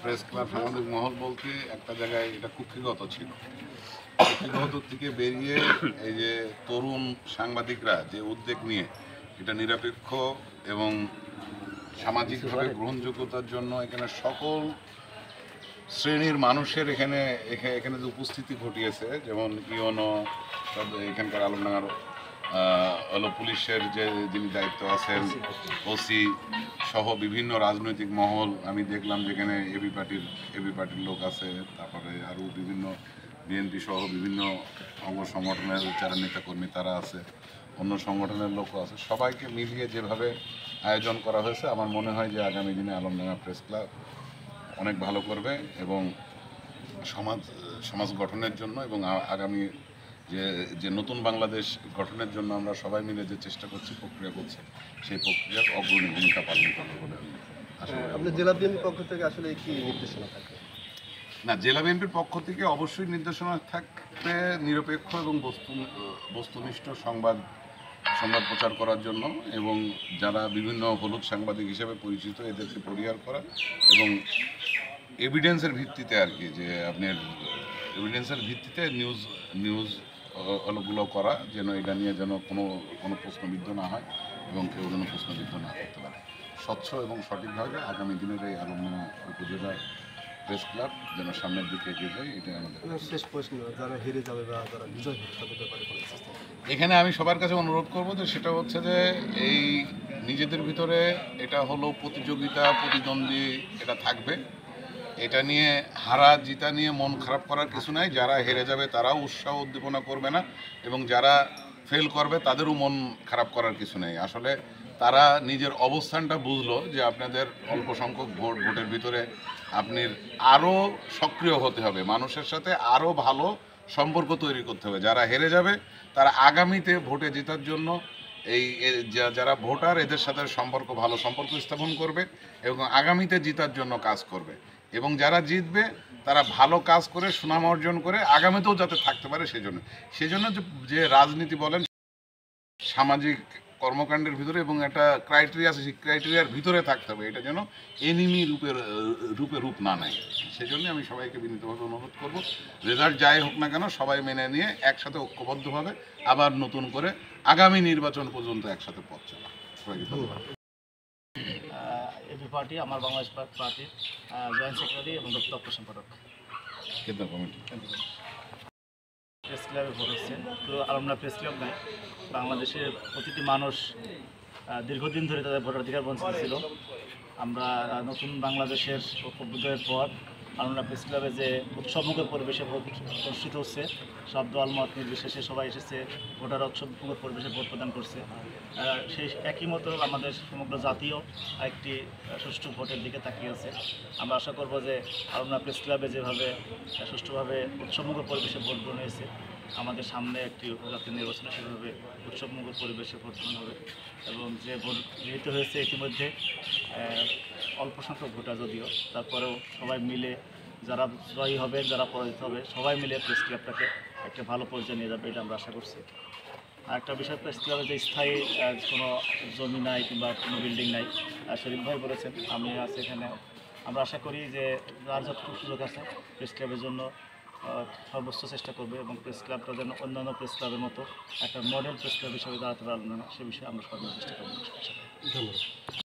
Press club সাংবাদিক মহল বলতে একটা জায়গায় এটা কুক্ষিগত ছিল। কুক্ষিগত থেকে বেরিয়ে এই যে তরুণ সাংবাদিকরা যে উদ্যোগ নিয়ে এটা নিরপেক্ষ এবং সামাজিকভাবে গ্রহণযোগ্যতার জন্য এখানে সকল শ্রেণীর মানুষের এখানে যে উপস্থিতি ঘটিয়েছে, যেমন ইউনো এখানকার আলমডাঙ্গার পুলিশের যিনি দায়িত্ব আছেন, ওসি সহ বিভিন্ন রাজনৈতিক মহল আমি দেখলাম, যেখানে এবি পার্টির লোক আছে, তারপরে আরও বিভিন্ন বিএনপি সহ বিভিন্ন অঙ্গ সংগঠনের যারা নেতাকর্মী তারা আছে, অন্য সংগঠনের লোকও আছে। সবাইকে মিলিয়ে যেভাবে আয়োজন করা হয়েছে, আমার মনে হয় যে আগামী দিনে আলমডাঙ্গা প্রেস ক্লাব অনেক ভালো করবে এবং সমাজ গঠনের জন্য এবং আগামী যে নতুন বাংলাদেশ গঠনের জন্য আমরা সবাই মিলে যে চেষ্টা করছি, প্রক্রিয়া করছি, সেই প্রক্রিয়ার অগ্রণী ভূমিকা পালন করবে বলে আপনি জেলা বিএনপির পক্ষ থেকে আসলে কি নির্দেশনা থাকবে? না, জেলা বিএনপির পক্ষ থেকে অবশ্যই নির্দেশনা থাকবে নিরপেক্ষ এবং বস্তুনিষ্ঠ সংবাদ প্রচার করার জন্য, এবং যারা বিভিন্ন হলুদ সাংবাদিক হিসেবে পরিচিত এদেরকে পরিহার করা এবং এভিডেন্সের ভিত্তিতে আর কি, যে আপনার এভিডেন্সের ভিত্তিতে নিউজ গুলো করা, যেন এটা নিয়ে যেন কোনো প্রশ্নবিদ্ধ না হয় এবং কেউ যেন প্রশ্নবিদ্ধ না করতে পারে। স্বচ্ছ এবং সঠিকভাবে আগামী দিনের এই আলমডাঙ্গা উপজেলা প্রেস ক্লাব যেন সামনের দিকে এগিয়ে যায়, এটা আমাদের শেষ প্রশ্ন, যারা হেরে যাবে বা যারা বিজয় হবে তাদের ব্যাপারে এখানে আমি সবার কাছে অনুরোধ করব যে সেটা হচ্ছে যে এই নিজেদের ভিতরে এটা হলো প্রতিযোগিতা, প্রতিদ্বন্দ্বী এটা থাকবে, এটা নিয়ে হারা জিতা নিয়ে মন খারাপ করার কিছু নাই। যারা হেরে যাবে তারাও উৎসাহ উদ্দীপনা করবে না এবং যারা ফেল করবে তাদেরও মন খারাপ করার কিছু নেই। আসলে তারা নিজের অবস্থানটা বুঝলো যে আপনাদের অল্প সংখ্যক ভোটের ভিতরে আপনি আরও সক্রিয় হতে হবে, মানুষের সাথে আরও ভালো সম্পর্ক তৈরি করতে হবে। যারা হেরে যাবে তারা আগামীতে ভোটে জেতার জন্য যারা ভোটার এদের সাথে ভালো সম্পর্ক স্থাপন করবে এবং আগামীতে জেতার জন্য কাজ করবে, এবং যারা জিতবে তারা ভালো কাজ করে সুনাম অর্জন করে আগামীতেও যাতে থাকতে পারে। সেজন্য যে রাজনীতি বলেন সামাজিক কর্মকাণ্ডের ভিতরে এবং একটা ক্রাইটেরিয়া আছে, সেই ক্রাইটেরিয়ার ভিতরে থাকতে হবে, এটা যেন এনিমি রূপ না নেয়। সেজন্য আমি সবাইকে বিনীতভাবে অনুরোধ করব, রেজাল্ট যাই হোক না কেন সবাই মেনে নিয়ে একসাথে ঐক্যবদ্ধভাবে আবার নতুন করে আগামী নির্বাচন পর্যন্ত একসাথে পথ চলা। সবাইকে ধন্যবাদ। এবি পার্টি, আমার বাংলাদেশ পার্টির জয়েন্ট সেক্রেটারি এবং দপ্তর সম্পাদক, কেন্দ্রীয় কমিটি। প্রেস ক্লাবে ভোট হচ্ছে, তো আলমডাঙ্গা প্রেস ক্লাব নয়, বাংলাদেশের প্রতিটি মানুষ দীর্ঘদিন ধরে তাদের ভোটাধিকার বঞ্চিত ছিল। আমরা নতুন বাংলাদেশের অভ্যুদয়ের পর আলমডাঙ্গা প্রেস ক্লাবে যে উৎসবমুখর পরিবেশে ভোট অনুষ্ঠিত হচ্ছে, সব দল মত নির্বিশেষে সবাই এসেছে, ভোটাররা উৎসবমুখর পরিবেশে ভোট প্রদান করছে। সেই একই মতো আমাদের সমগ্র জাতীয় একটি সুষ্ঠু ভোটের দিকে তাকিয়ে আছে। আমরা আশা করব যে আলমডাঙ্গা প্রেস ক্লাবে যেভাবে সুষ্ঠুভাবে উৎসবমুখর পরিবেশে ভোট গ্রহণ হয়েছে, আমাদের সামনে একটি জাতীয় নির্বাচনে সেভাবে উৎসবমুখর পরিবেশে ভোট গ্রহণ হবে এবং যে ভোট গৃহীত হয়েছে ইতিমধ্যে অল্প সংখ্যক ভোটার যদিও, তারপরেও সবাই মিলে যারা জয়ী হবে, যারা পরাজিত হবে, সবাই মিলে প্রেস ক্লাবটাকে একটা ভালো পর্যায়ে নিয়ে যাবে, এটা আমরা আশা করছি। আর একটা বিষয়, প্রেস ক্লাবে যে স্থায়ী কোনো জমি নাই কিংবা কোনো বিল্ডিং নাই, শরীফ ভাই বলেছেন, আমি আছি এখানে। আমরা আশা করি যে যার যতটুকু সুযোগ আছে প্রেস ক্লাবের জন্য সর্বোচ্চ চেষ্টা করবে এবং প্রেস ক্লাবটা যেন অন্যান্য প্রেস ক্লাবের মতো একটা মডেল প্রেস ক্লাব হিসেবে দাঁড়াতে পারলাম না, সে বিষয়ে আমরা সর্বোচ্চ চেষ্টা করবো। ধন্যবাদ।